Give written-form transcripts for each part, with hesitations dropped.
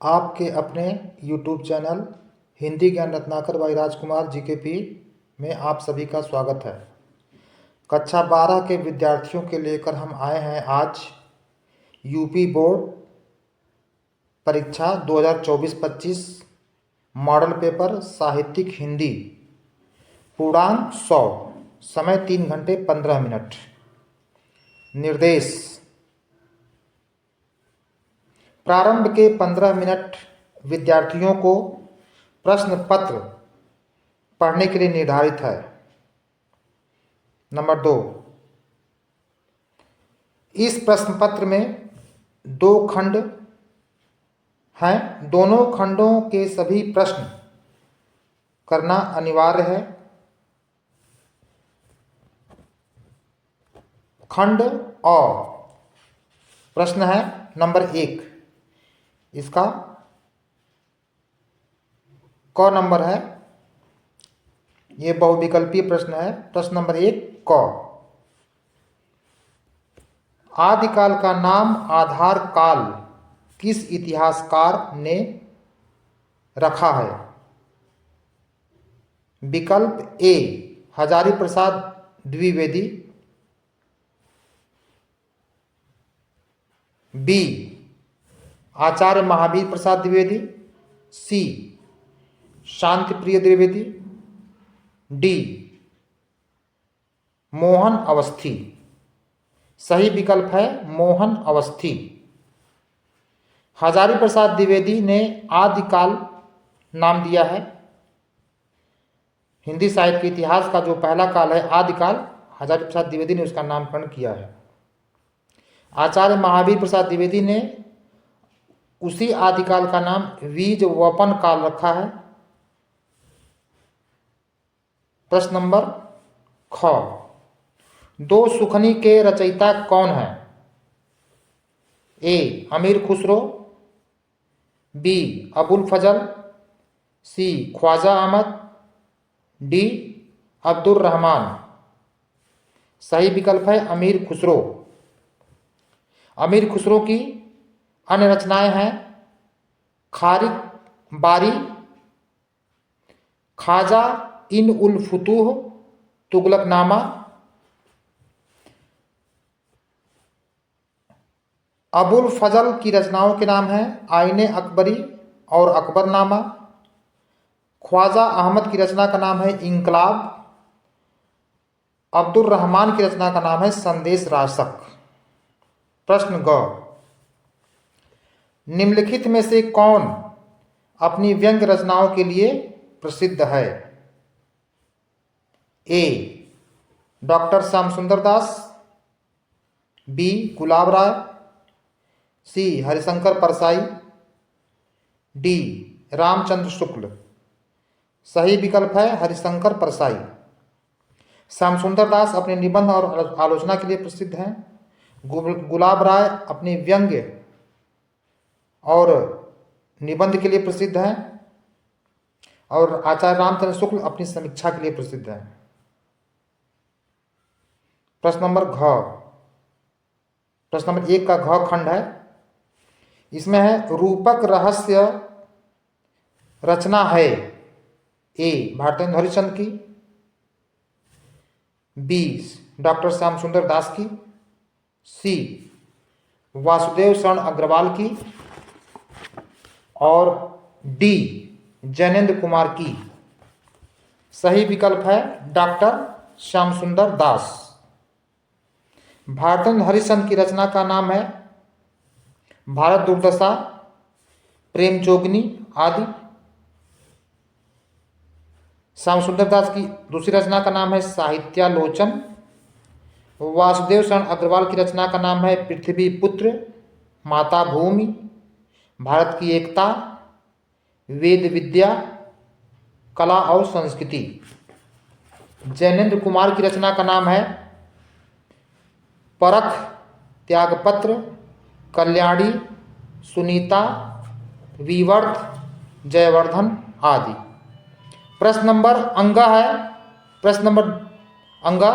आपके अपने YouTube channel Hindi ज्ञान रत्नाकर भाई राजकुमार जीकेपी में आप सभी का स्वागत है। कक्षा 12 के विद्यार्थियों के लेकर हम आए हैं आज यूपी बोर्ड परीक्षा 2024-25 मॉडल पेपर साहित्यिक हिंदी पूर्णांक 100, समय 3 घंटे 15 मिनट। निर्देश: प्रारंभ के 15 मिनट विद्यार्थियों को प्रश्न पत्र पढ़ने के लिए निर्धारित है। नंबर 2, इस प्रश्न पत्र में 2 खंड हैं। दोनों खंडों के सभी प्रश्न करना अनिवार्य है। खंड अ प्रश्न है नंबर 1, इसका क नंबर है। ये बहुविकल्पीय प्रश्न है। प्रश्न नंबर 1 क, आदिकाल का नाम आधार काल किस इतिहासकार ने रखा है? विकल्प ए हजारी प्रसाद द्विवेदी, बी आचार्य महावीर प्रसाद द्विवेदी, सी शांति प्रिय द्विवेदी, डी मोहन अवस्थी। सही विकल्प है मोहन अवस्थी। हजारी प्रसाद द्विवेदी ने आदिकाल नाम दिया है। हिंदी साहित्य के इतिहास का जो पहला काल है आदिकाल, हजारी प्रसाद द्विवेदी ने उसका नामकरण किया है। आचार्य महावीर प्रसाद द्विवेदी ने उसी आदिकाल का नाम बीज वपन काल रखा है। प्रश्न नंबर ख, दो सुखनी के रचयिता कौन है? ए अमीर खुसरो, बी अबुल फजल, सी ख्वाजा अहमद, डी अब्दुर रहमान। सही विकल्प है अमीर खुसरो। अमीर खुसरो की अन्य रचनाएं हैं खारिक बारी, खाजा इन उल फुतूह, तुगलकनामा। अबुल फजल की रचनाओं के नाम हैं आईने अकबरी और अकबरनामा। ख्वाजा अहमद की रचना का नाम है इंकलाब। अब्दुर रहमान की रचना का नाम है संदेश राशक। प्रश्न ग, निम्नलिखित में से कौन अपनी व्यंग रचनाओं के लिए प्रसिद्ध है? ए डॉक्टर श्याम सुंदर दास, बी गुलाब राय, सी हरिशंकर परसाई, डी रामचंद्र शुक्ल। सही विकल्प है हरिशंकर परसाई। श्याम सुंदर दास अपने निबंध और आलोचना के लिए प्रसिद्ध हैं। गुलाब राय अपनी व्यंग्य और निबंध के लिए प्रसिद्ध हैं और आचार्य रामचंद्र शुक्ल अपनी समीक्षा के लिए प्रसिद्ध हैं। प्रश्न नंबर घ, प्रश्न नंबर 1 का घ खंड है। इसमें है रूपक रहस्य रचना है ए भारतेंदु हरिश्चंद्र की, बी डॉक्टर श्याम सुंदर दास की, सी वासुदेव शरण अग्रवाल की और डी जैनेन्द्र कुमार की। सही विकल्प है डॉक्टर श्याम सुंदर दास। भारतेंदु हरिश्चंद्र की रचना का नाम है भारत दुर्दशा, प्रेम जोगनी आदि। श्याम सुंदर दास की दूसरी रचना का नाम है साहित्यालोचन। वासुदेव शरण अग्रवाल की रचना का नाम है पृथ्वी पुत्र, माता भूमि, भारत की एकता, वेद विद्या, कला और संस्कृति। जैनेन्द्र कुमार की रचना का नाम है परख, त्यागपत्र, कल्याणी, सुनीता, विवर्त, जयवर्धन आदि। प्रश्न नंबर अंगा है। प्रश्न नंबर अंगा,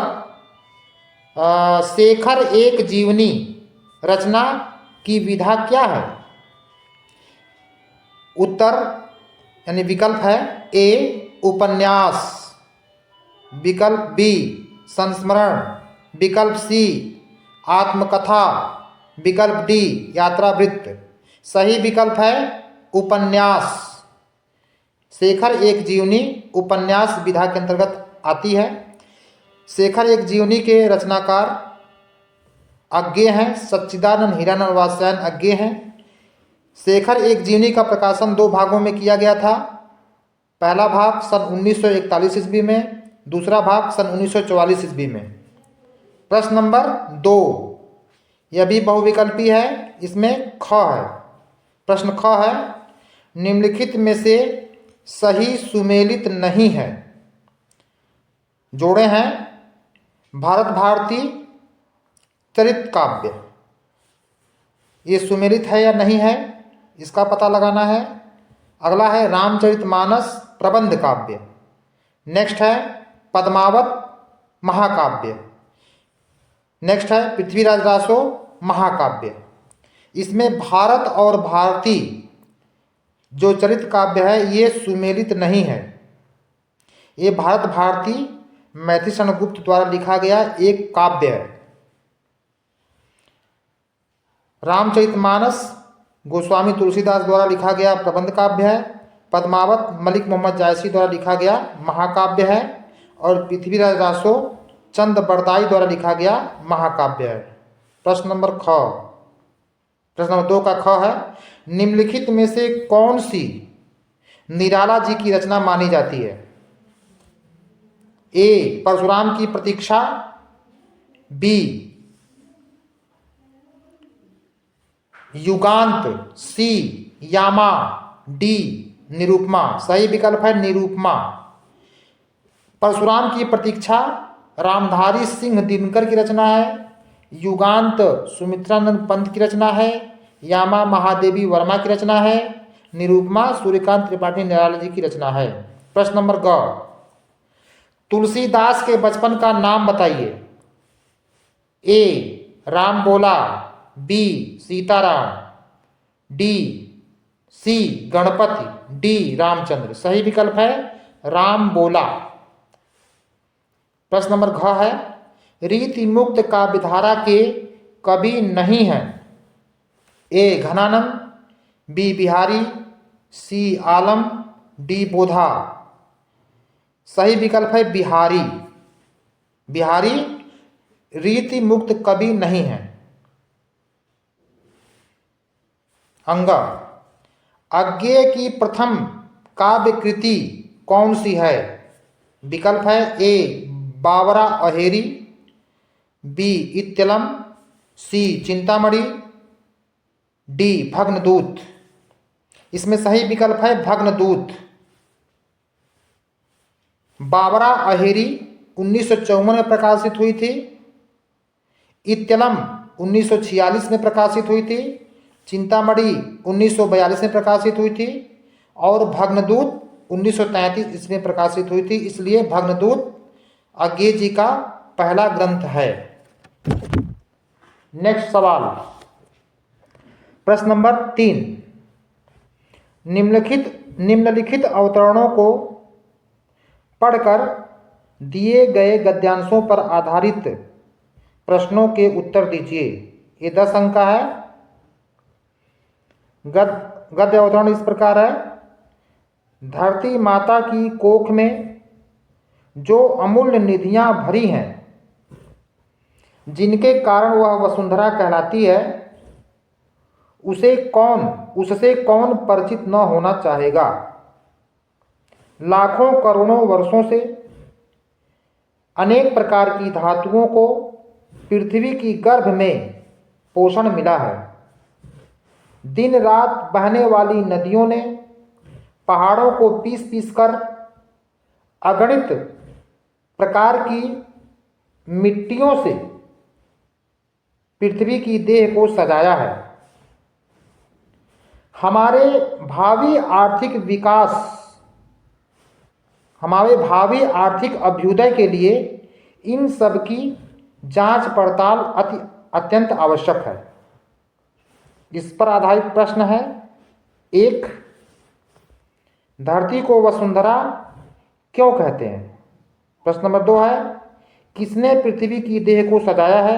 शेखर एक जीवनी रचना की विधा क्या है? उत्तर यानी विकल्प है ए उपन्यास, विकल्प बी संस्मरण, विकल्प सी आत्मकथा, विकल्प डी यात्रावृत्त। सही विकल्प है उपन्यास। शेखर एक जीवनी उपन्यास विधा के अंतर्गत आती है। शेखर एक जीवनी के रचनाकार अज्ञेय हैं, सच्चिदानंद हीरानंद वात्स्यायन अज्ञेय हैं। शेखर एक जीवनी का प्रकाशन 2 भागों में किया गया था। पहला भाग सन 1941 ईस्वी में, दूसरा भाग सन 1944 ईस्वी में। प्रश्न नंबर 2, यह भी बहुविकल्पी है, इसमें ख है। प्रश्न ख है, निम्नलिखित में से सही सुमेलित नहीं है। जोड़े हैं भारत भारती चरित काव्य, ये सुमेलित है या नहीं है इसका पता लगाना है। अगला है रामचरितमानस प्रबंध काव्य। नेक्स्ट है पद्मावत महाकाव्य। नेक्स्ट है पृथ्वीराज रासो महाकाव्य। इसमें भारत और भारती जो चरित काव्य है ये सुमेलित नहीं है। ये भारत भारती मैथिली शरण गुप्त द्वारा लिखा गया एक काव्य है। रामचरितमानस गोस्वामी तुलसीदास द्वारा लिखा गया प्रबंध काव्य है। पद्मावत मलिक मोहम्मद जायसी द्वारा लिखा गया महाकाव्य है। और पृथ्वीराज रासो चंद बरदाई द्वारा लिखा गया महाकाव्य है। प्रश्न नंबर 2 का ख है, निम्नलिखित में से कौन सी निराला जी की रचना मानी जाती है। ए परशुराम की प्रतीक्षा, बी युगांत, सी यामा, डी निरूपमा। सही विकल्प है निरूपमा। परशुराम की प्रतीक्षा रामधारी सिंह दिनकर की रचना है। युगांत सुमित्रानंद पंत की रचना है। यामा महादेवी वर्मा की रचना है। निरूपमा सूर्यकांत त्रिपाठी निराला जी की रचना है। प्रश्न नंबर ग, तुलसीदास के बचपन का नाम बताइए। ए राम बोला, बी सीताराम, डी सी गणपति, डी रामचंद्र। सही विकल्प है राम बोला। प्रश्न नंबर घ है, रीति मुक्त काव्यधारा के कवि नहीं है। ए घनानंद, बी बिहारी, सी आलम, डी बोधा। सही विकल्प है बिहारी। बिहारी रीति मुक्त कवि नहीं है। अंगा, अज्ञेय की प्रथम काव्य कृति कौन सी है। विकल्प है ए बावरा अहेरी, बी इत्यलम, सी चिंतामणि, डी भग्नदूत। इसमें सही विकल्प है भग्नदूत। बावरा अहेरी 1954 में प्रकाशित हुई थी। इत्यलम 1946 में प्रकाशित हुई थी। चिंतामणि 1942 में प्रकाशित हुई थी। और भग्नदूत 1933 इसमें प्रकाशित हुई थी। इसलिए भग्नदूत अज्ञेय जी का पहला ग्रंथ है। नेक्स्ट सवाल, प्रश्न नंबर 3, निम्नलिखित अवतरणों को पढ़कर दिए गए गद्यांशों पर आधारित प्रश्नों के उत्तर दीजिए। ये 10 अंक का है। गद्य अवतरण इस प्रकार है, धरती माता की कोख में जो अमूल्य निधियां भरी हैं, जिनके कारण वह वसुंधरा कहलाती है, उससे कौन परिचित न होना चाहेगा। लाखों करोड़ों वर्षों से अनेक प्रकार की धातुओं को पृथ्वी की गर्भ में पोषण मिला है। दिन रात बहने वाली नदियों ने पहाड़ों को पीस पीस कर अगणित प्रकार की मिट्टियों से पृथ्वी की देह को सजाया है। हमारे भावी आर्थिक अभ्युदय के लिए इन सब की जांच पड़ताल अत्यंत आवश्यक है। इस पर आधारित प्रश्न है। 1, धरती को वसुंधरा क्यों कहते हैं? प्रश्न नंबर 2 है किसने पृथ्वी की देह को सजाया है?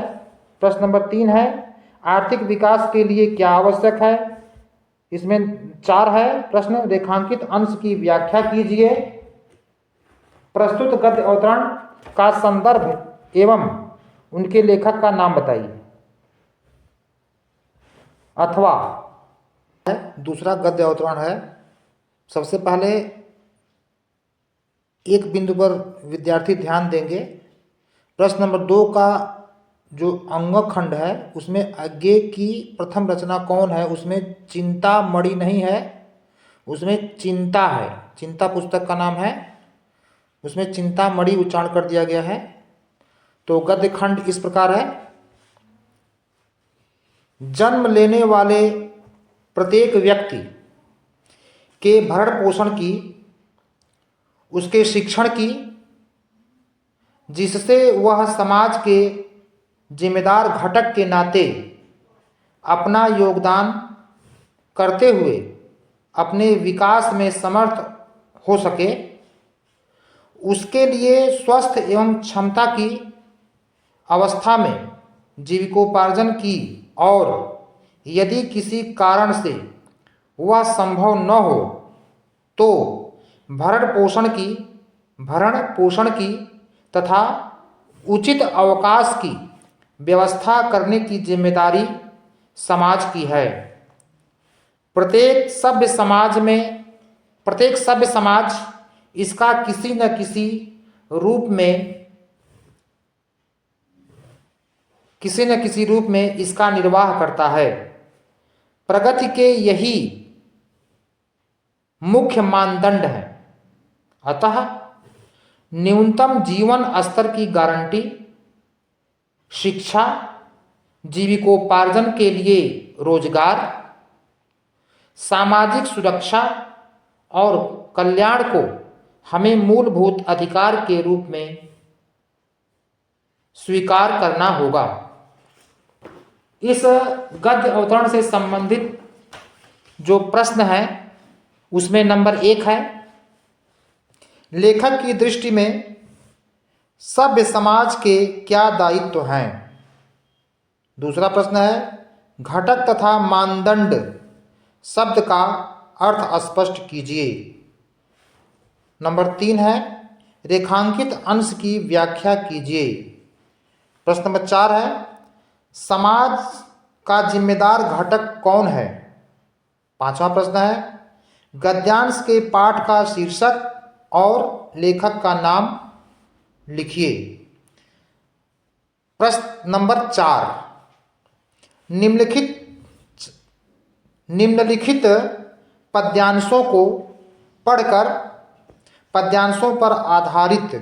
प्रश्न नंबर 3 है आर्थिक विकास के लिए क्या आवश्यक है? इसमें 4 है प्रश्न रेखांकित अंश की व्याख्या कीजिए, प्रस्तुत गद्य अवतरण का संदर्भ एवं उनके लेखक का नाम बताइए। अथवा दूसरा गद्य अवतरण है। सबसे पहले एक बिंदु पर विद्यार्थी ध्यान देंगे। प्रश्न नंबर 2 का जो अंगखंड है उसमें आगे की प्रथम रचना कौन है? उसमें चिंतामणि नहीं है, उसमें चिंता है। चिंता पुस्तक का नाम है, उसमें चिंतामणि उच्चारण कर दिया गया है। तो गद्य खंड इस प्रकार है। जन्म लेने वाले प्रत्येक व्यक्ति के भरण पोषण की, उसके शिक्षण की, जिससे वह समाज के जिम्मेदार घटक के नाते अपना योगदान करते हुए अपने विकास में समर्थ हो सके, उसके लिए स्वस्थ एवं क्षमता की अवस्था में जीविकोपार्जन की और यदि किसी कारण से वह संभव न हो तो भरण पोषण की तथा उचित अवकाश की व्यवस्था करने की जिम्मेदारी समाज की है। प्रत्येक सभ्य समाज इसका किसी न किसी रूप में इसका निर्वाह करता है। प्रगति के यही मुख्य मानदंड है। अतः न्यूनतम जीवन स्तर की गारंटी, शिक्षा, जीविकोपार्जन के लिए रोजगार, सामाजिक सुरक्षा और कल्याण को हमें मूलभूत अधिकार के रूप में स्वीकार करना होगा। इस गद्य अवतरण से संबंधित जो प्रश्न है उसमें नंबर 1 है लेखक की दृष्टि में सभ्य समाज के क्या दायित्व हैं। दूसरा प्रश्न है घटक तथा मानदंड शब्द का अर्थ स्पष्ट कीजिए। नंबर 3 है रेखांकित अंश की व्याख्या कीजिए। प्रश्न नंबर 4 है समाज का जिम्मेदार घटक कौन है। 5वां प्रश्न है गद्यांश के पाठ का शीर्षक और लेखक का नाम लिखिए। प्रश्न नंबर 4 निम्नलिखित पद्यांशों को पढ़कर पद्यांशों पर आधारित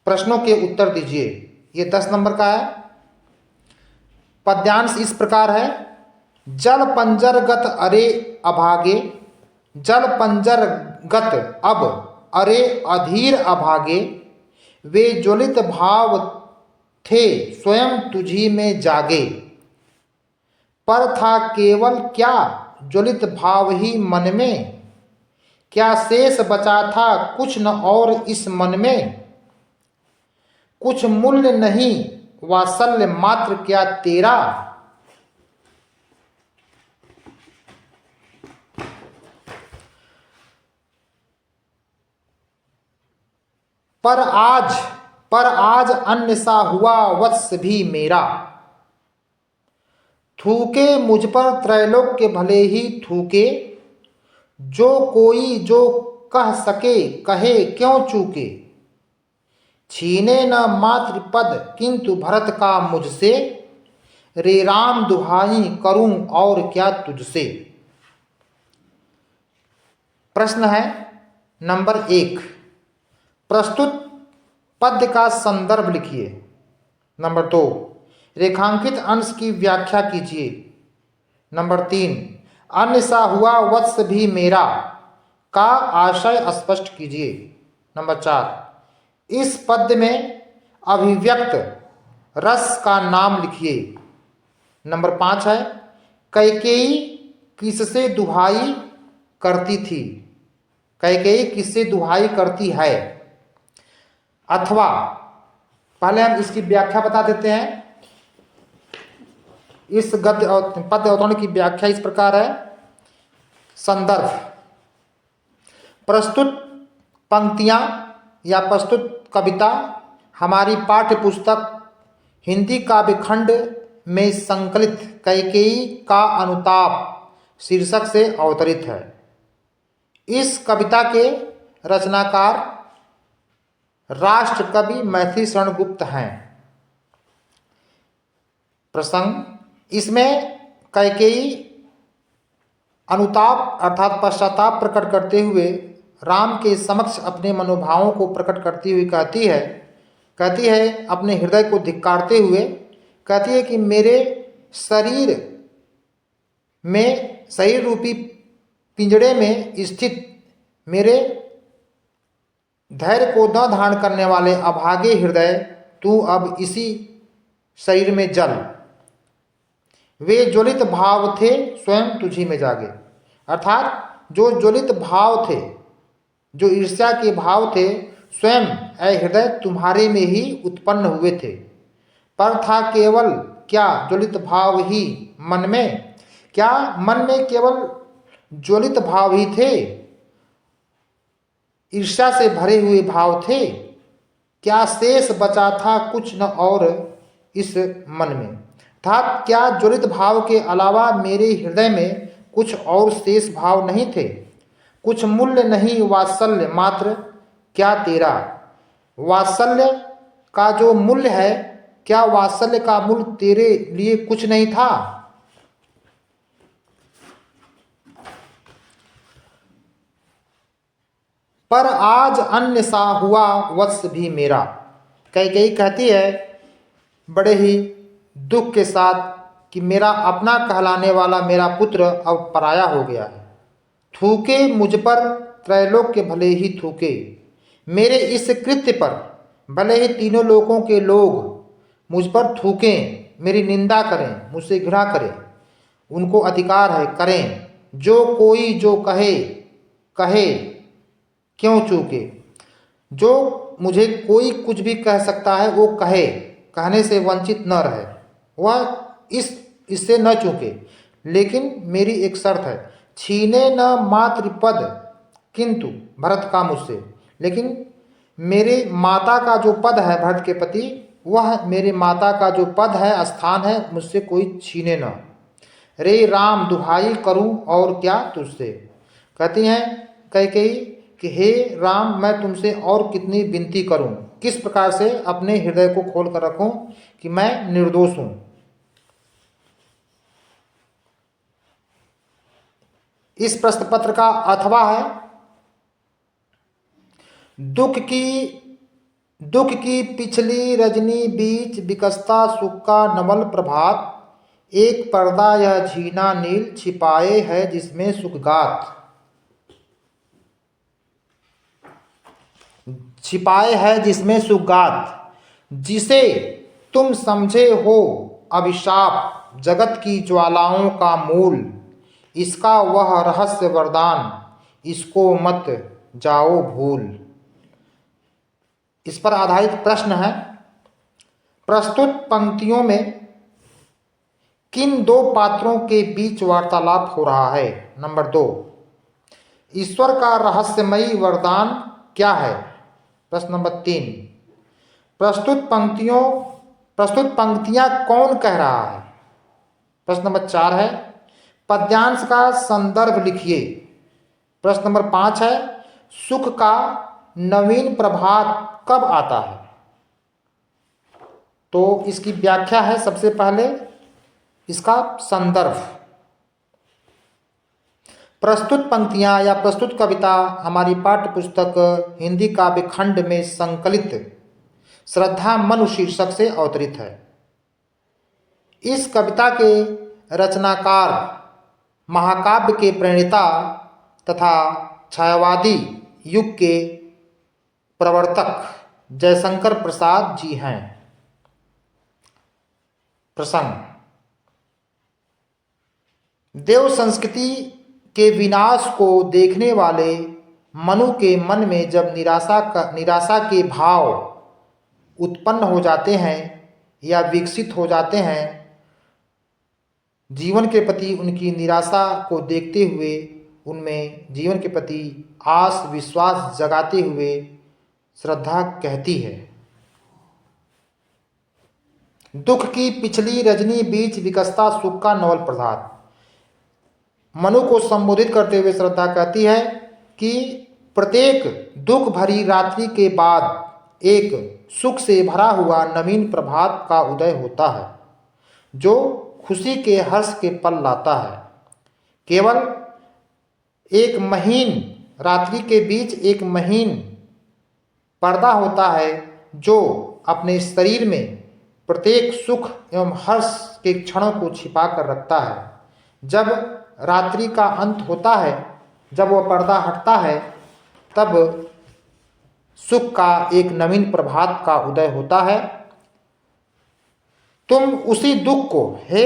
प्रश्नों के उत्तर दीजिए। ये 10 नंबर का है। पद्यांश इस प्रकार है जल पंजरगत अरे अभागे, जल पंजरगत अब अरे अधीर अभागे, वे ज्वलित भाव थे स्वयं तुझी में जागे, पर था केवल क्या ज्वलित भाव ही मन में, क्या शेष बचा था कुछ न और इस मन में, कुछ मूल्य नहीं वात्सल्य मात्र क्या तेरा, पर आज अन्य सा हुआ वत्स भी मेरा, थूके मुझ पर त्रैलोक्य भले ही थूके, जो कोई जो कह सके कहे क्यों चूके, छीने न मातृ पद किंतु भरत का मुझसे, रे राम दुहाई करूं और क्या तुझसे। प्रश्न है नंबर 1 प्रस्तुत पद्य का संदर्भ लिखिए। नंबर 2 रेखांकित अंश की व्याख्या कीजिए। नंबर 3 अन्य सा हुआ वत्स भी मेरा का आशय स्पष्ट कीजिए। नंबर 4 इस पद्य में अभिव्यक्त रस का नाम लिखिए। नंबर 5 है कैकेयी किससे दुहाई करती थी। कैकेयी किससे दुहाई करती है? अथवा, पहले हम इसकी व्याख्या बता देते हैं। इस गद्य पद्य अवतरण की व्याख्या इस प्रकार है। संदर्भ: प्रस्तुत पंक्तियां या प्रस्तुत कविता हमारी पाठ्य पुस्तक हिंदी काव्य खंड में संकलित कैकेयी का अनुताप शीर्षक से अवतरित है। इस कविता के रचनाकार राष्ट्र कवि मैथिली शरण गुप्त हैं। प्रसंग: इसमें कैकेयी अनुताप अर्थात पश्चाताप प्रकट करते हुए राम के समक्ष अपने मनोभावों को प्रकट करती हुई कहती है अपने हृदय को धिक्कारते हुए कहती है कि मेरे शरीर रूपी पिंजड़े में स्थित मेरे धैर्य को न धारण करने वाले अभागे हृदय, तू अब इसी शरीर में जल। वे ज्वलित भाव थे स्वयं तुझी में जागे। अर्थात जो ज्वलित भाव थे, जो ईर्ष्या के भाव थे, स्वयं ऐ हृदय तुम्हारे में ही उत्पन्न हुए थे। पर था केवल क्या ज्वलित भाव ही मन में? क्या मन में केवल ज्वलित भाव ही थे? ईर्ष्या से भरे हुए भाव थे? क्या शेष बचा था कुछ न और इस मन में? अर्थात क्या ज्वलित भाव के अलावा मेरे हृदय में कुछ और शेष भाव नहीं थे? कुछ मूल्य नहीं वात्सल्य मात्र क्या तेरा? वात्सल्य का जो मूल्य है, क्या वात्सल्य का मूल्य तेरे लिए कुछ नहीं था? पर आज अन्य सा हुआ वत्स भी मेरा। कैकेयी कहती है बड़े ही दुख के साथ कि मेरा अपना कहलाने वाला मेरा पुत्र अब पराया हो गया है। थूके मुझ पर त्रैलोक्य भले ही थूके, मेरे इस कृत्य पर भले ही तीनों लोकों के लोग मुझ पर थूकें, मेरी निंदा करें, मुझसे घृणा करें, उनको अधिकार है, करें। जो कोई जो कहे कहे क्यों चूके। जो मुझे कोई कुछ भी कह सकता है वो कहे, कहने से वंचित न रहे, वह इससे न चूके। लेकिन मेरी एक शर्त है, छीने न मातृ पद किंतु भरत का मुझसे। लेकिन मेरे माता का जो पद है भरत के प्रति, वह मेरे माता का जो पद है, स्थान है, मुझसे कोई छीने न। रे राम दुहाई करूं और क्या तुझसे। कहती हैं कैकेयी कि हे राम, मैं तुमसे और कितनी विनती करूं, किस प्रकार से अपने हृदय को खोल कर रखूं कि मैं निर्दोष हूं। इस प्रश्न पत्र का अथवा है, दुख की पिछली रजनी बीच विकसता सुख का नवल प्रभात, एक पर्दा यह झीना नील छिपाए है जिसमें सुखगात। छिपाए है जिसमें सुखगात, जिसे तुम समझे हो अभिशाप जगत की ज्वालाओं का मूल, इसका वह रहस्य वरदान इसको मत जाओ भूल। इस पर आधारित प्रश्न है, प्रस्तुत पंक्तियों में किन दो पात्रों के बीच वार्तालाप हो रहा है? नंबर 2, ईश्वर का रहस्यमयी वरदान क्या है? प्रश्न नंबर 3, प्रस्तुत पंक्तियां कौन कह रहा है? प्रश्न नंबर 4 है, पद्यांश का संदर्भ लिखिए। प्रश्न नंबर 5 है, सुख का नवीन प्रभात कब आता है? तो इसकी व्याख्या है, सबसे पहले इसका संदर्भ। प्रस्तुत पंक्तियां या प्रस्तुत कविता हमारी पाठ्य पुस्तक हिंदी काव्य खंड में संकलित श्रद्धा मनु शीर्षक से अवतरित है। इस कविता के रचनाकार महाकाव्य के प्रणेता तथा छायावादी युग के प्रवर्तक जयशंकर प्रसाद जी हैं। प्रसंग, देव संस्कृति के विनाश को देखने वाले मनु के मन में जब निराशा के भाव उत्पन्न हो जाते हैं या विकसित हो जाते हैं, जीवन के प्रति उनकी निराशा को देखते हुए उनमें जीवन के प्रति आस विश्वास जगाते हुए श्रद्धा कहती है, दुख की पिछली रजनी बीच विकसता सुख का नवल प्रभात। मनु को संबोधित करते हुए श्रद्धा कहती है कि प्रत्येक दुख भरी रात्रि के बाद एक सुख से भरा हुआ नवीन प्रभात का उदय होता है, जो खुशी के हर्ष के पल लाता है। केवल एक महीन रात्रि के बीच एक महीन पर्दा होता है जो अपने शरीर में प्रत्येक सुख एवं हर्ष के क्षणों को छिपा कर रखता है। जब रात्रि का अंत होता है, जब वह पर्दा हटता है, तब सुख का एक नवीन प्रभात का उदय होता है। तुम उसी दुख को, हे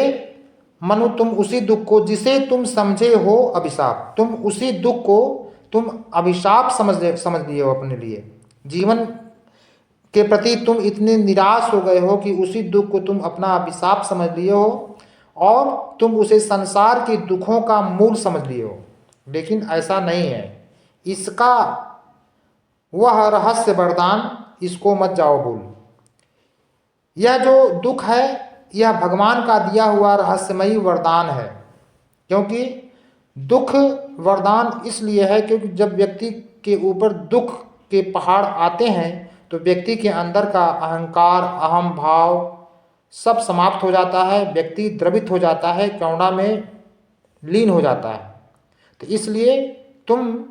मनु, तुम उसी दुख को जिसे तुम समझे हो अभिशाप, तुम उसी दुख को तुम अभिशाप समझ लिए हो अपने लिए। जीवन के प्रति तुम इतने निराश हो गए हो कि उसी दुख को तुम अपना अभिशाप समझ लिए हो और तुम उसे संसार के दुखों का मूल समझ लिए हो। लेकिन ऐसा नहीं है। इसका वह रहस्य वरदान, इसको मत जाओ भूल। यह जो दुख है, यह भगवान का दिया हुआ रहस्यमयी वरदान है। क्योंकि दुख वरदान इसलिए है क्योंकि जब व्यक्ति के ऊपर दुख के पहाड़ आते हैं तो व्यक्ति के अंदर का अहंकार, अहम भाव सब समाप्त हो जाता है, व्यक्ति द्रवित हो जाता है, करुणा में लीन हो जाता है। तो इसलिए तुम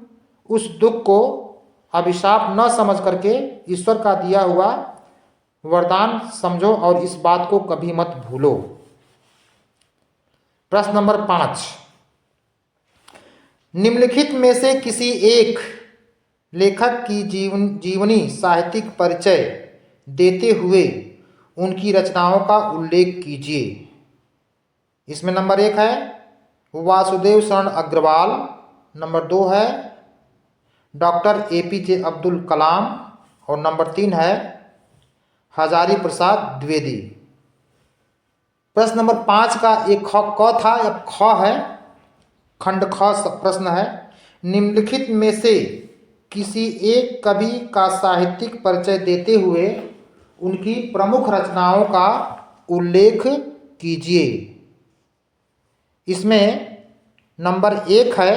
उस दुख को अभिशाप न समझ करके ईश्वर का दिया हुआ वरदान समझो और इस बात को कभी मत भूलो। प्रश्न नंबर 5, निम्नलिखित में से किसी एक लेखक की जीवनी साहित्यिक परिचय देते हुए उनकी रचनाओं का उल्लेख कीजिए। इसमें नंबर 1 है वासुदेव शरण अग्रवाल, नंबर 2 है डॉक्टर APJ अब्दुल कलाम और नंबर 3 है हजारी प्रसाद द्विवेदी। प्रश्न नंबर 5 का एक क था, अब ख है, खंड ख प्रश्न है। निम्नलिखित में से किसी एक कवि का साहित्यिक परिचय देते हुए उनकी प्रमुख रचनाओं का उल्लेख कीजिए। इसमें नंबर 1 है,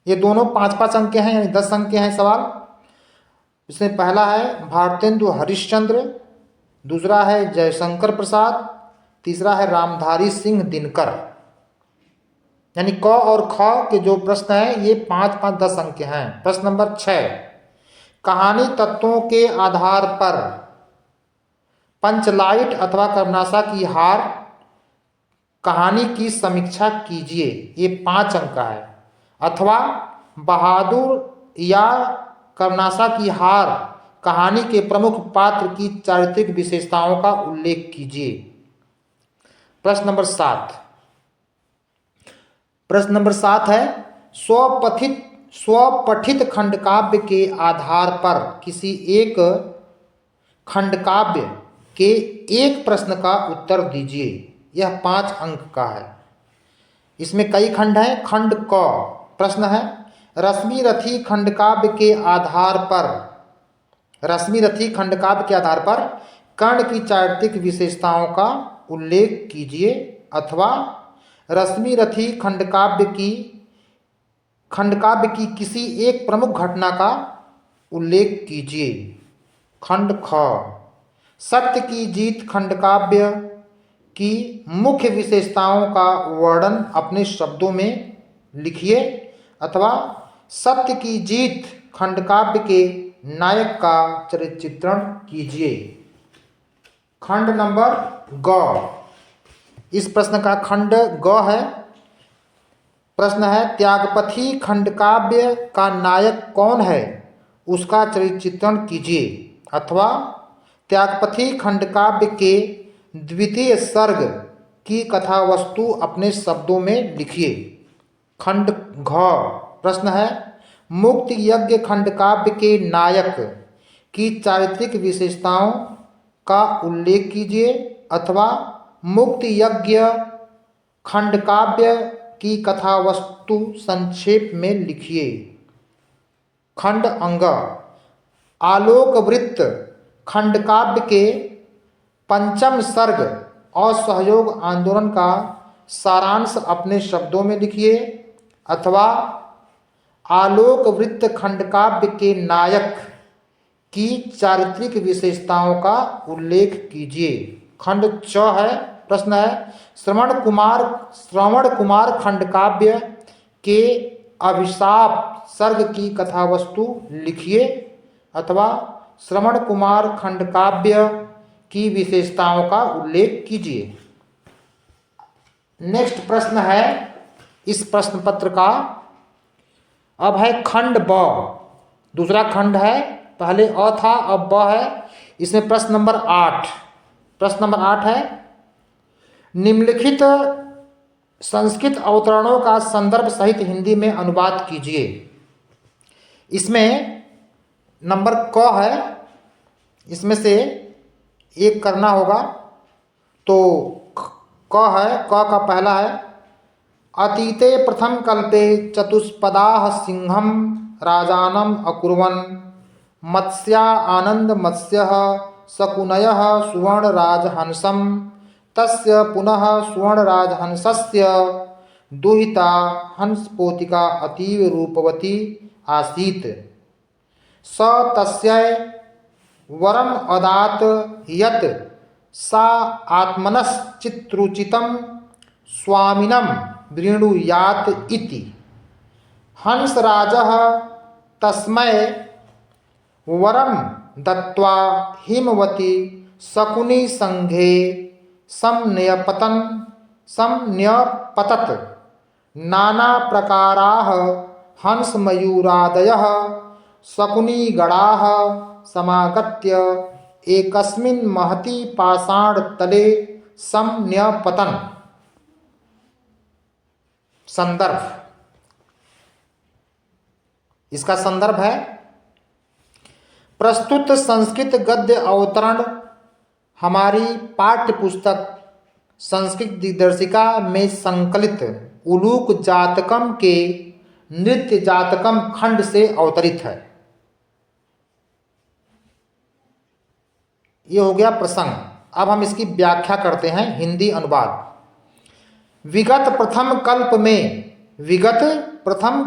ये दोनों 5-5 अंक के हैं, यानी 10 अंक के हैं सवाल। इसमें पहला है भारतेंदु हरिश्चंद्र, दूसरा है जयशंकर प्रसाद, तीसरा है रामधारी सिंह दिनकर। यानी क और ख के जो प्रश्न हैं ये 5-5 10 अंक के हैं। प्रश्न नंबर 6, कहानी तत्वों के आधार पर पंचलाइट अथवा कर्मनाशा की हार कहानी की समीक्षा कीजिए, ये 5 अंक का है। अथवा बहादुर या कर्मनाशा की हार कहानी के प्रमुख पात्र की चारित्रिक विशेषताओं का उल्लेख कीजिए। प्रश्न नंबर 7 है स्वपठित खंडकाव्य के आधार पर किसी एक खंडकाव्य के एक प्रश्न का उत्तर दीजिए। यह 5 अंक का है। इसमें कई खंड हैं। खंड क प्रश्न है रश्मि रथी खंडकाव्य के आधार पर कर्ण की चारित्रिक विशेषताओं का उल्लेख कीजिए। अथवा रश्मि रथी खंडकाव्य की किसी एक प्रमुख घटना का उल्लेख कीजिए। खंड ख सत्य की जीत खंडकाव्य की मुख्य विशेषताओं का वर्णन अपने शब्दों में लिखिए। अथवा सत्य की जीत खंडकाव्य के नायक का चरित्र चित्रण कीजिए। खंड नंबर ग, इस प्रश्न का खंड ग है। प्रश्न है त्यागपथी खंडकाव्य का नायक कौन है, उसका चरित्र चित्रण कीजिए। अथवा त्यागपथी खंडकाव्य के द्वितीय सर्ग की कथा वस्तु अपने शब्दों में लिखिए। खंड घ प्रश्न है मुक्त यज्ञ खंडकाव्य के नायक की चारित्रिक विशेषताओं का उल्लेख कीजिए, अथवा मुक्त यज्ञ खंडकाव्य की कथा वस्तु संक्षेप में लिखिए। खंड अंग। आलोकवृत्त खंडकाव्य के पंचम सर्ग असहयोग आंदोलन का सारांश अपने शब्दों में लिखिए, अथवा आलोकवृत्त खंडकाव्य के नायक की चारित्रिक विशेषताओं का उल्लेख कीजिए। खंड च है, प्रश्न है श्रवण कुमार खंडकाव्य के अभिशाप सर्ग की कथा वस्तु लिखिए, अथवा श्रवण कुमार खंडकाव्य की विशेषताओं का उल्लेख कीजिए। नेक्स्ट प्रश्न है इस प्रश्न पत्र का, अब है खंड ब। दूसरा खंड है, पहले अ था अब ब है। इसमें प्रश्न नंबर 8। प्रश्न नंबर 8 है, निम्नलिखित संस्कृत अवतरणों का संदर्भ सहित हिंदी में अनुवाद कीजिए। इसमें नंबर क है, इसमें से एक करना होगा। तो क है, क का पहला है, अतीते प्रथम कल्पे चतुष्पदाः सिंहं राजानम् अकुर्वन् मत्स्या आनंद मत्स्यः शकुनयः सुवर्णराजहंसं तस्य पुनः सुवर्णराजहंसस्य दुहिता हंसपोतिका अतीव रूपवती आसीत्। स तस्यै वरम अदात यत् सा आत्मनश्चित्रुचितं स्वामिनं वृणुयात् इति। हंसराजः तस्मै वरं दत्त्वा हिमवती शकुनी संघे समन्यपतत। नाना प्रकाराः हंसमयूरादयः शकुनीगणाः समागत्य एकस्मिन् महति पाषाणतले समन्यपतन्। संदर्भ। इसका संदर्भ है, प्रस्तुत संस्कृत गद्य अवतरण हमारी पाठ्य पुस्तक संस्कृत दिग्दर्शिका में संकलित उलूक जातकम के नृत्य जातकम खंड से अवतरित है। ये हो गया प्रसंग। अब हम इसकी व्याख्या करते हैं, हिंदी अनुवाद। विगत प्रथम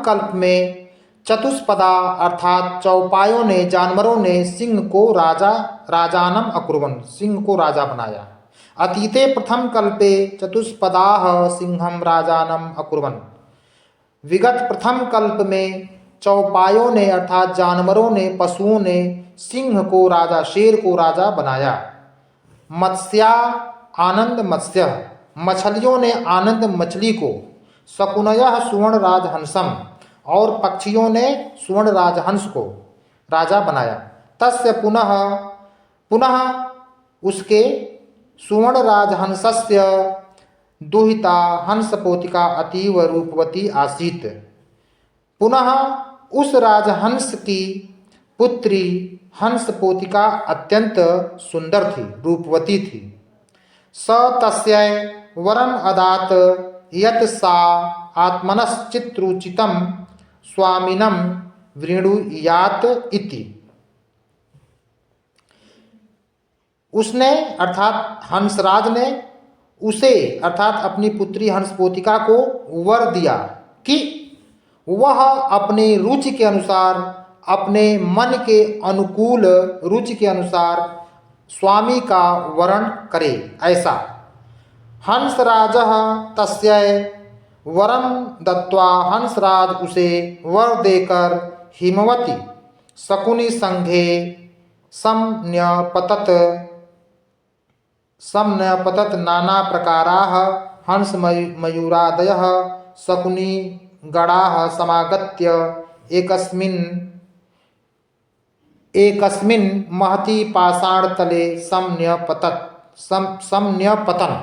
कल्प में चतुष्पदा अर्थात चौपायों ने, जानवरों ने सिंह को राजानम अकुर्वन्, सिंह को राजा बनाया। अतीते प्रथम कल्पे चतुष्पदाः सिंहम राजानम अकुर्वन्। विगत प्रथम कल्प में चौपायों ने अर्थात जानवरों ने, पशुओं ने सिंह को राजा, शेर को राजा बनाया। मत्स्या आनंद मत्स्य, मछलियों ने आनंद मछली को। शकुनयः सुवर्ण राजहंसम, और पक्षियों ने सुवर्ण राजहंस को राजा बनाया। तस्य पुनः उसके सुवर्ण राजहंसस्य दुहिता हंसपोतिका अतीव रूपवती आसीत्। पुनः उस राजहंस की पुत्री हंसपोतिका अत्यंत सुंदर थी, रूपवती थी। स तस्यै वरम अदात यत् सा आत्मनश्चित्रुचितं स्वामिनं वृणुयात् इति। उसने अर्थात हंसराज ने उसे अर्थात अपनी पुत्री हंसपोतिका को वर दिया कि वह अपने रुचि के अनुसार, अपने मन के अनुकूल रुचि के अनुसार स्वामी का वरण करे। ऐसा हंसराजः तस्यै वरम दत्त्वा, हंसराज उसे वर देकर हिमवती शकुनी संघे समन्यपतत नाना प्रकाराः हंस मयूरादयः शकुनी गणाः समागत्य एकस्मिन् महति पाषाणतले समन्यपतन्।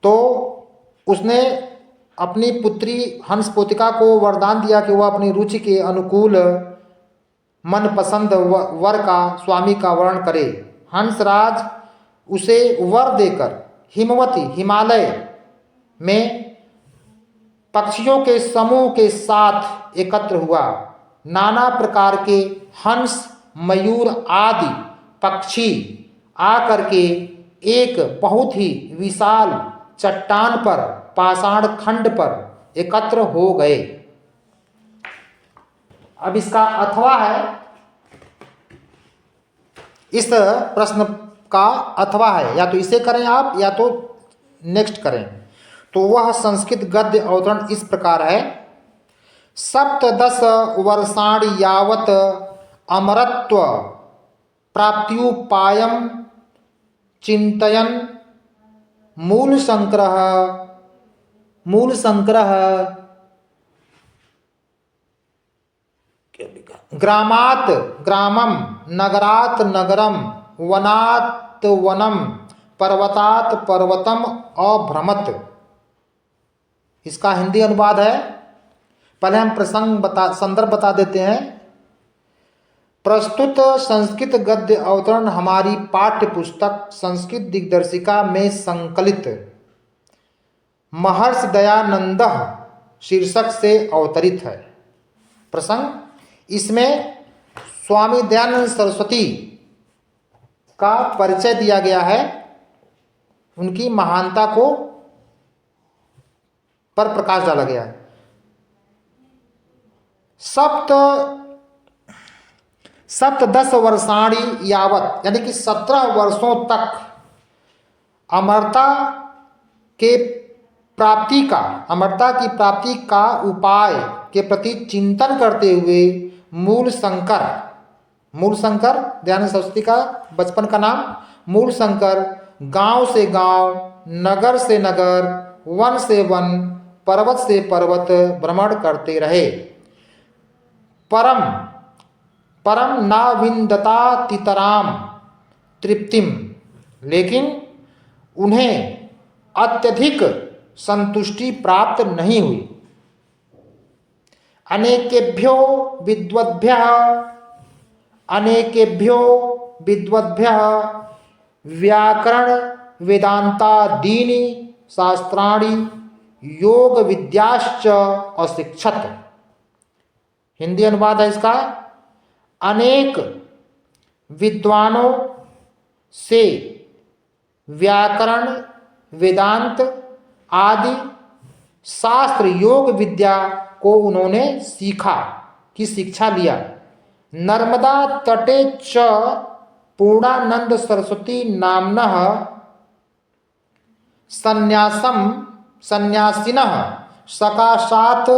तो उसने अपनी पुत्री हंसपोतिका को वरदान दिया कि वह अपनी रुचि के अनुकूल मनपसंद वर का स्वामी का वर्ण करे। हंसराज उसे वर देकर हिमवती हिमालय में पक्षियों के समूह के साथ एकत्र हुआ। नाना प्रकार के हंस मयूर आदि पक्षी आकर के एक बहुत ही विशाल चट्टान पर पाषाण खंड पर एकत्र हो गए। अब इसका अथवा है, इस प्रश्न का अथवा है, या तो इसे करें आप या तो नेक्स्ट करें। तो वह संस्कृत गद्य अवतरण इस प्रकार है। सप्तदश वर्षाणि यावत् अमरत्व प्राप्त्युपायं चिन्तयन् मूलशंकरः ग्रामात् ग्रामं नगरात् नगरं वनात् वनं पर्वतात् पर्वतम अभ्रमत्। इसका हिंदी अनुवाद है। पहले हम संदर्भ बता देते हैं। प्रस्तुत संस्कृत गद्य अवतरण हमारी पाठ्य पुस्तक संस्कृत दिग्दर्शिका में संकलित महर्षि दयानंदः शीर्षक से अवतरित है। प्रसंग, इसमें स्वामी दयानंद सरस्वती का परिचय दिया गया है, उनकी महानता को पर प्रकाश डाला गया है। सप्तदश वर्षाणि यावत यानी कि 17 वर्षों तक अमरता की प्राप्ति का उपाय के प्रति चिंतन करते हुए मूल शंकर दयानंद सरस्वती का बचपन का नाम मूल शंकर गांव से गांव, नगर से नगर, वन से वन, पर्वत से पर्वत भ्रमण करते रहे। परम ना विंदता तितराम तृप्तिम, लेकिन उन्हें अत्यधिक संतुष्टि प्राप्त नहीं हुई। अनेकेभ्यो विद्वद्भ्यः व्याकरण वेदांतादीनि शास्त्राणि योग विद्याश्च अशिक्षत। हिंदी अनुवाद है इसका। अनेक विद्वानों से व्याकरण वेदांत आदि शास्त्र योग विद्या को उन्होंने शिक्षा लिया। नर्मदा तटे च पूर्णानंद सरस्वती नाम्नः सन्यासिनः सकाशात्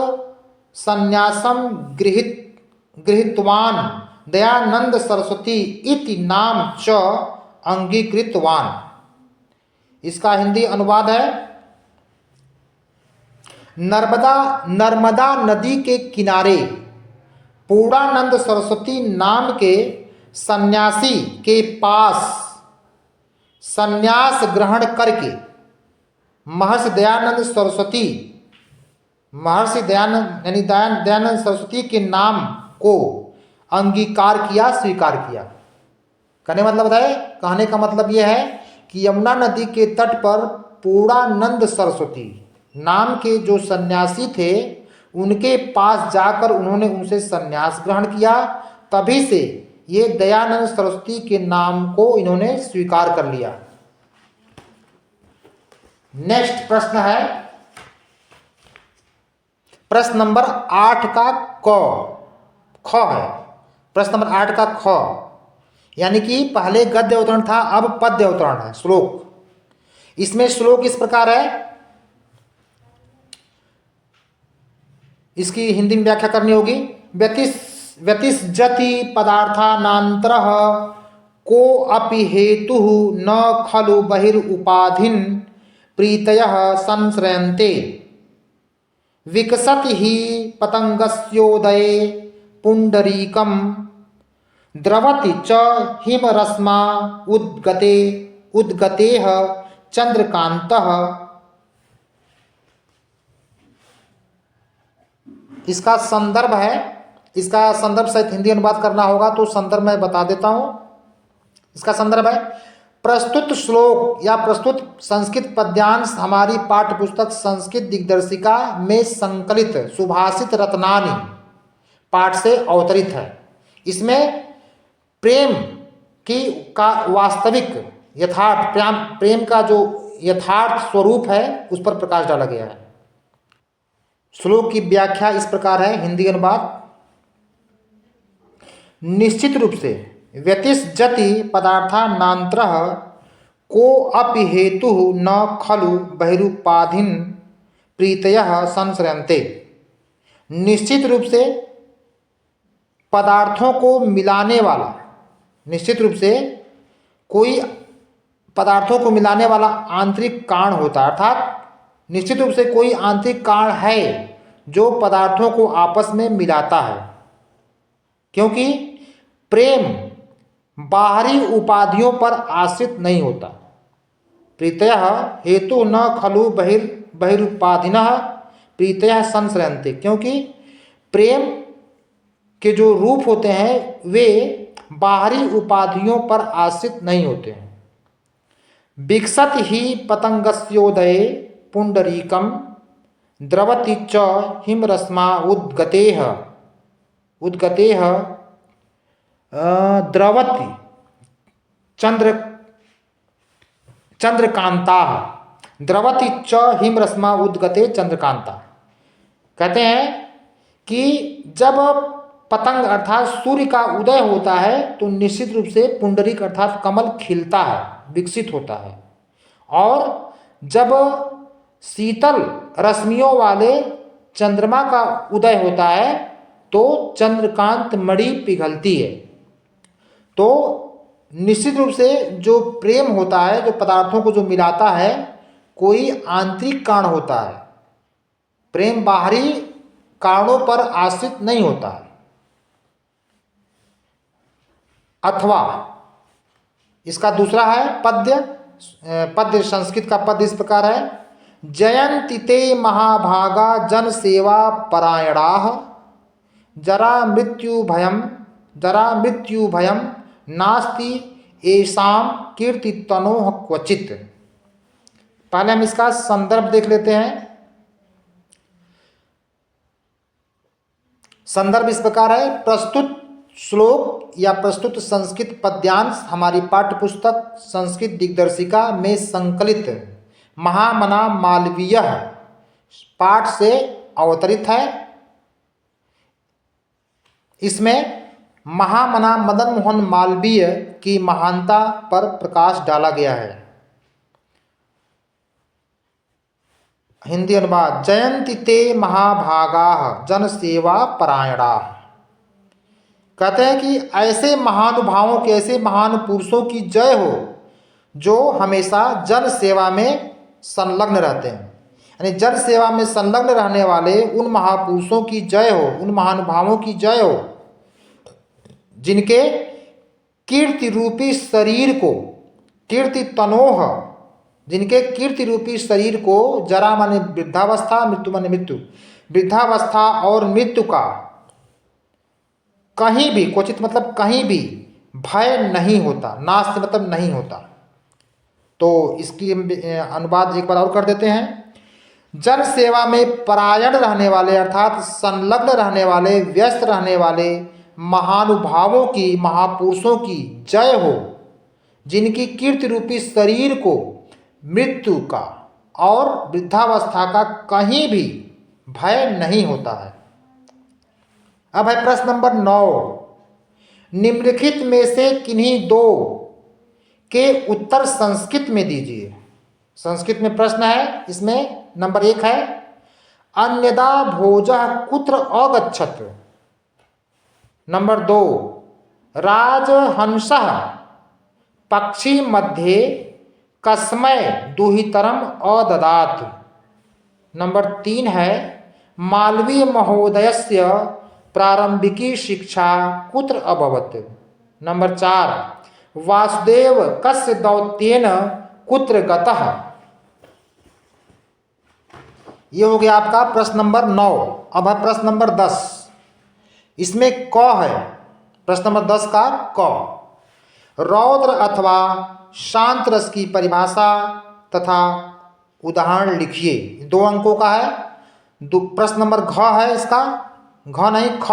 सन्यासं गृहीतवान् दयानंद सरस्वती इति नाम च अंगीकृतवान्। इसका हिंदी अनुवाद है। नर्मदा नदी के किनारे पूर्णानंद सरस्वती नाम के सन्यासी के पास सन्यास ग्रहण करके महर्षि दयानंद सरस्वती के नाम को स्वीकार किया। कहने का मतलब यह है कि यमुना नदी के तट पर पूर्णानंद सरस्वती नाम के जो सन्यासी थे, उनके पास जाकर उन्होंने उनसे सन्यास ग्रहण किया। तभी से ये दयानंद सरस्वती के नाम को इन्होंने स्वीकार कर लिया। नेक्स्ट प्रश्न है प्रश्न नंबर 8 का ख है। प्रश्न नंबर 8 का ख, यानी कि पहले गद्य अवतरण था, अब पद्य अवतरण है, श्लोक। इसमें श्लोक इस प्रकार है, इसकी हिंदी में व्याख्या करनी होगी। व्यतिसजति पदार्थानान्तरः को अपि हेतुः न खलु बहिरुपाधिन प्रीतयः संश्रयन्ते। विकसति हि पतंगस्योदये पुंडरीकं द्रवति च हिमरश्मा उद्गतेः चंद्रकान्तः। इसका संदर्भ है, इसका संदर्भ सहित हिंदी अनुवाद करना होगा तो संदर्भ मैं बता देता हूं। इसका संदर्भ है, प्रस्तुत श्लोक या प्रस्तुत संस्कृत पद्यांश हमारी पाठ्य पुस्तक संस्कृत दिग्दर्शिका में संकलित सुभाषित रत्नानि पाठ से अवतरित है। इसमें प्रेम की का वास्तविक यथार्थ प्रेम का जो यथार्थ स्वरूप है उस पर प्रकाश डाला गया है। श्लोक की व्याख्या इस प्रकार है, हिंदी अनुवाद। निश्चित रूप से व्यतिसजति पदार्थानान्तरः को अपि हेतु न खलु बहिरुपाधिन प्रीतयः संश्रयन्ते। निश्चित रूप से पदार्थों को मिलाने वाला, निश्चित रूप से कोई पदार्थों को मिलाने वाला आंतरिक कारण होता है, अर्थात निश्चित रूप से कोई आंतरिक कारण है जो पदार्थों को आपस में मिलाता है, क्योंकि प्रेम बाहरी उपाधियों पर आश्रित नहीं होता। प्रीतयः हेतु न खलु बहिरुपाधिनः प्रीतयः संश्रयन्ते, क्योंकि प्रेम के जो रूप होते हैं वे बाहरी उपाधियों पर आश्रित नहीं होते हैं। विकसत ही पतंगस्योदये पुंडरीकम द्रवति च हिमरश्मा उद्गतेह द्रवति चंद्रकांता द्रवति च हिमरश्मा उद्गते चंद्रकांता। कहते हैं कि जब पतंग अर्थात सूर्य का उदय होता है तो निश्चित रूप से पुंडरीक अर्थात कमल खिलता है, विकसित होता है, और जब शीतल रश्मियों वाले चंद्रमा का उदय होता है तो चंद्रकांत मणि पिघलती है। तो निश्चित रूप से जो प्रेम होता है, जो पदार्थों को जो मिलाता है, कोई आंतरिक कारण होता है। प्रेम बाहरी कारणों पर आश्रित नहीं होता है। अथवा इसका दूसरा है पद्य संस्कृत का पद्य इस प्रकार है, जयन्ति ते महाभागा जन सेवा परायणाः जरा मृत्यु भयम नास्ति येषां कीर्तितनोः क्वचित्। पहले हम इसका संदर्भ देख लेते हैं। संदर्भ इस प्रकार है, प्रस्तुत श्लोक या प्रस्तुत संस्कृत पद्यांश हमारी पाठ्य पुस्तक संस्कृत दिग्दर्शिका में संकलित महामना मालवीय पाठ से अवतरित है। इसमें महामना मदन मोहन मालवीय की महानता पर प्रकाश डाला गया है। हिंदी अनुवाद, जयंति ते महाभागाः जन सेवा परायणाः। कहते हैं कि ऐसे महानुभावों के, ऐसे महान पुरुषों की जय हो जो हमेशा जन सेवा में संलग्न रहते हैं। यानी जन सेवा में संलग्न रहने वाले उन महापुरुषों की जय हो, उन महानुभावों की जय हो जिनके कीर्ति रूपी शरीर को, कीर्ति तनोह, जिनके कीर्ति रूपी शरीर को जरा माने वृद्धावस्था, मृत्यु माने मृत्यु, वृद्धावस्था और मृत्यु का कहीं भी, क्वचित मतलब कहीं भी भय नहीं होता, नास्ति मतलब नहीं होता। तो इसकी अनुवाद एक बार और कर देते हैं। जन सेवा में परायण रहने वाले अर्थात संलग्न रहने वाले, व्यस्त रहने वाले महानुभावों की, महापुरुषों की जय हो जिनकी कीर्ति रूपी शरीर को मृत्यु का और वृद्धावस्था का कहीं भी भय नहीं होता है। अब है प्रश्न नंबर 9, निम्नलिखित में से किन्हीं दो के उत्तर संस्कृत में दीजिए। संस्कृत में प्रश्न है, इसमें नंबर 1 है, अन्यदा भोजः कुत्र अगच्छत्। नंबर 2, राजहंसः पक्षी मध्ये कस्मै दुहितरम अददात्। नंबर 3 है, मालवीय महोदयस्य प्रारंभिकी शिक्षा कुत्र अभवत्। नंबर 4, वासुदेव कस्य दौत्येन कुत्र गतः। ये हो गया आपका प्रश्न नंबर 9। अब है प्रश्न नंबर 10। इसमें क है, प्रश्न नंबर 10 का क। रौद्र अथवा शांत रस की परिभाषा तथा उदाहरण लिखिए। 2 अंकों का है। प्रश्न नंबर घ है इसका, घ नहीं ख।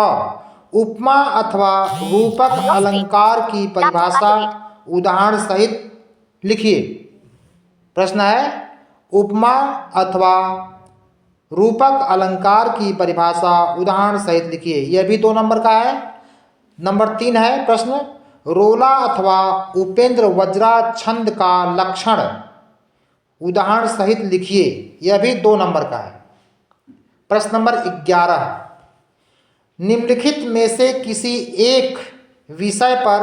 उपमा अथवा रूपक अलंकार की परिभाषा उदाहरण सहित लिखिए। प्रश्न है उपमा अथवा रूपक अलंकार की परिभाषा उदाहरण सहित लिखिए। यह भी 2 नंबर का है। नंबर 3 है प्रश्न, रोला अथवा उपेंद्र वज्रा छंद का लक्षण उदाहरण सहित लिखिए। यह भी 2 नंबर का है। प्रश्न नंबर 11, निम्नलिखित में से किसी एक विषय पर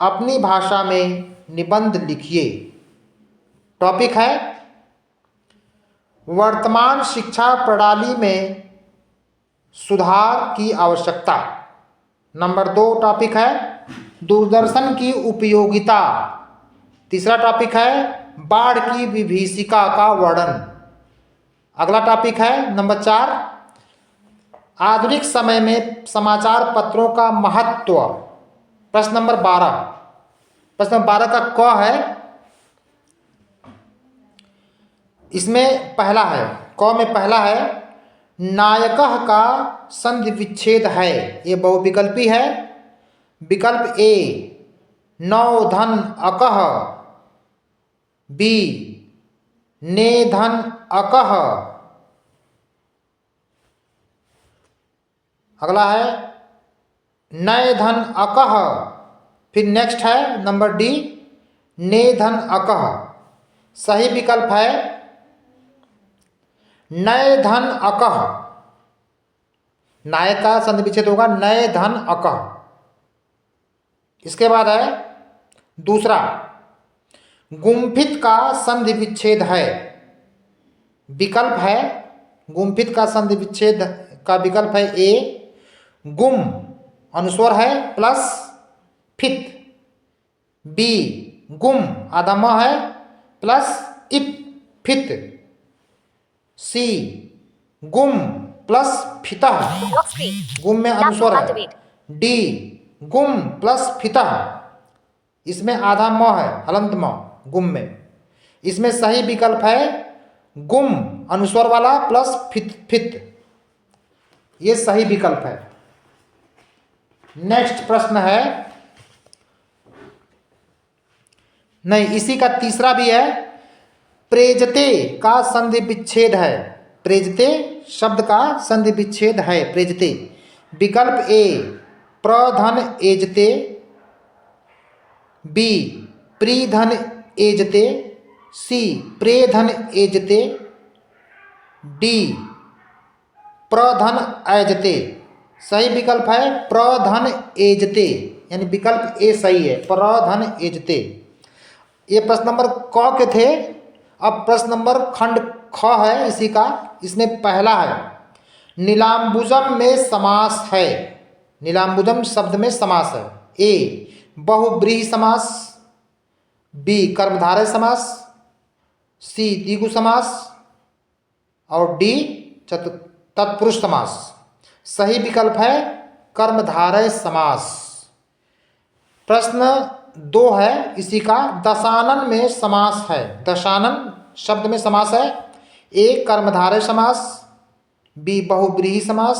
अपनी भाषा में निबंध लिखिए। टॉपिक है वर्तमान शिक्षा प्रणाली में सुधार की आवश्यकता। नंबर 2 टॉपिक है दूरदर्शन की उपयोगिता। तीसरा टॉपिक है बाढ़ की विभीषिका का वर्णन। अगला टॉपिक है नंबर 4, आधुनिक समय में समाचार पत्रों का महत्व। प्रश्न नंबर 12, प्रश्न नंबर 12 का क है। इसमें पहला है, क में पहला है नायकः का संधि विच्छेद है। ये बहुविकल्पी है। विकल्प ए नौ धन अकह, बी ने धन अकह। अगला है नय धन अकह। फिर नेक्स्ट है नंबर डी ने धन अकह। सही विकल्प है नय धन अकह। नायक का संधि विच्छेद होगा नय धन अकह। इसके बाद है दूसरा, गुम्फित का संधि विच्छेद है। विकल्प है गुम्फित का संधि विच्छेद का विकल्प है ए गुम अनुस्वर है प्लस फित, बी गुम आधा म है प्लस इत फित, सी गुम प्लस फितः गुम में अनुस्वर है, डी गुम प्लस फितः इसमें आधा म है हलंत म गुम में। इसमें सही विकल्प है गुम अनुस्वर वाला प्लस फित फित, ये सही विकल्प है। नेक्स्ट प्रश्न है, नहीं इसी का तीसरा भी है, प्रेजते का संधि विच्छेद है। प्रेजते शब्द का संधि विच्छेद है प्रेजते। विकल्प ए प्रधन एजते, बी प्रीधन एजते, सी प्रेधन एजते, डी प्रधन ऐजते। सही विकल्प है प्रधन एजते, यानी विकल्प ए सही है प्रधन एजते। ये प्रश्न नंबर क के थे। अब प्रश्न नंबर खंड ख है इसी का। इसमें पहला है नीलाम्बुजम में समास है। नीलाम्बुजम शब्द में समास है। ए बहुब्रीहि समास, बी कर्मधारय समास, सी द्विगु समास और डी तत्पुरुष समास। सही विकल्प है कर्मधारय समास। प्रश्न 2 है इसी का, दशानन में समास है। दशानन शब्द में समास है। ए कर्मधारय समास, बी बहुब्रीहि समास,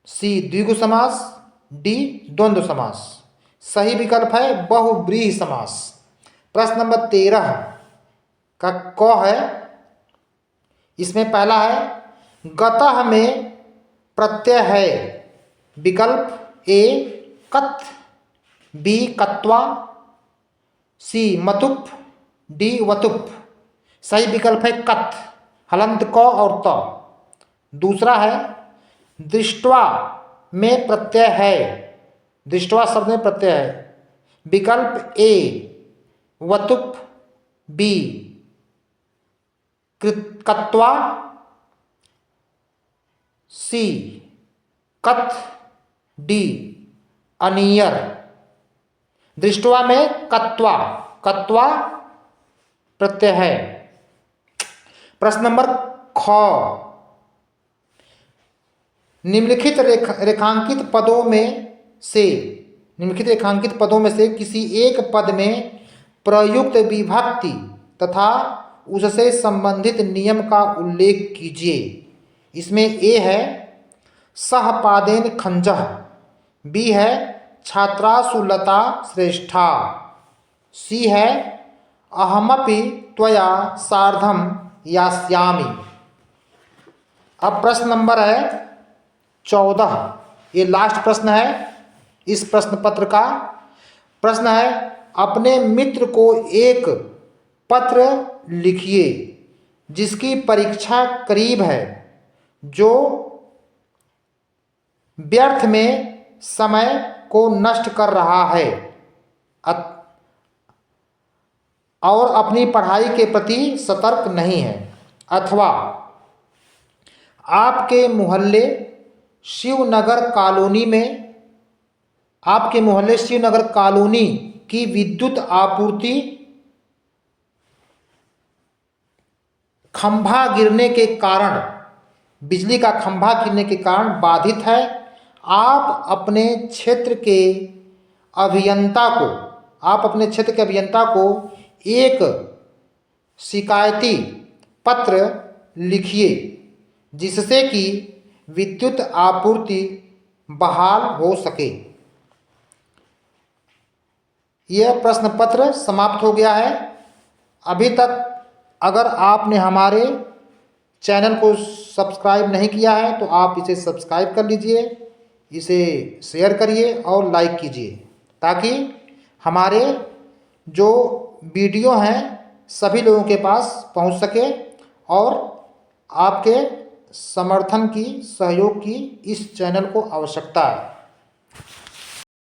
सी द्विगु समास, डी द्वंद्व समास। सही विकल्प है बहुब्रीहि समास। प्रश्न नंबर 13 का क है। इसमें पहला है गतः में प्रत्यय है। विकल्प ए कत, बी कत्वा, सी मतुप, डी वतुप। सही विकल्प है कत, हलंत क और त। दूसरा है दृष्ट्वा में प्रत्यय है। दृष्ट्वा शब्द में प्रत्यय है। विकल्प ए वतुप, बी कत्वा, सी कत, डी अनियर। दृष्ट्वा में कत्वा, कत्वा प्रत्यय है। प्रश्न नंबर ख, निम्नलिखित रेखांकित पदों में से किसी एक पद में प्रयुक्त विभक्ति तथा उससे संबंधित नियम का उल्लेख कीजिए। इसमें ए है सहपादेन खंजः, बी है छात्रासुलता श्रेष्ठा, सी है अहमपि त्वया सार्धम यास्यामि। अब प्रश्न नंबर है 14, ये लास्ट प्रश्न है इस प्रश्न पत्र का। प्रश्न है अपने मित्र को एक पत्र लिखिए जिसकी परीक्षा करीब है, जो व्यर्थ में समय को नष्ट कर रहा है और अपनी पढ़ाई के प्रति सतर्क नहीं है, अथवा आपके मोहल्ले शिवनगर कॉलोनी की विद्युत आपूर्ति बिजली का खंभा गिरने के कारण बाधित है। आप अपने क्षेत्र के अभियंता को एक शिकायती पत्र लिखिए जिससे कि विद्युत आपूर्ति बहाल हो सके। यह प्रश्न पत्र समाप्त हो गया है। अभी तक अगर आपने हमारे चैनल को सब्सक्राइब नहीं किया है तो आप इसे सब्सक्राइब कर लीजिए, इसे शेयर करिए और लाइक कीजिए, ताकि हमारे जो वीडियो हैं सभी लोगों के पास पहुंच सके और आपके समर्थन की, सहयोग की इस चैनल को आवश्यकता है।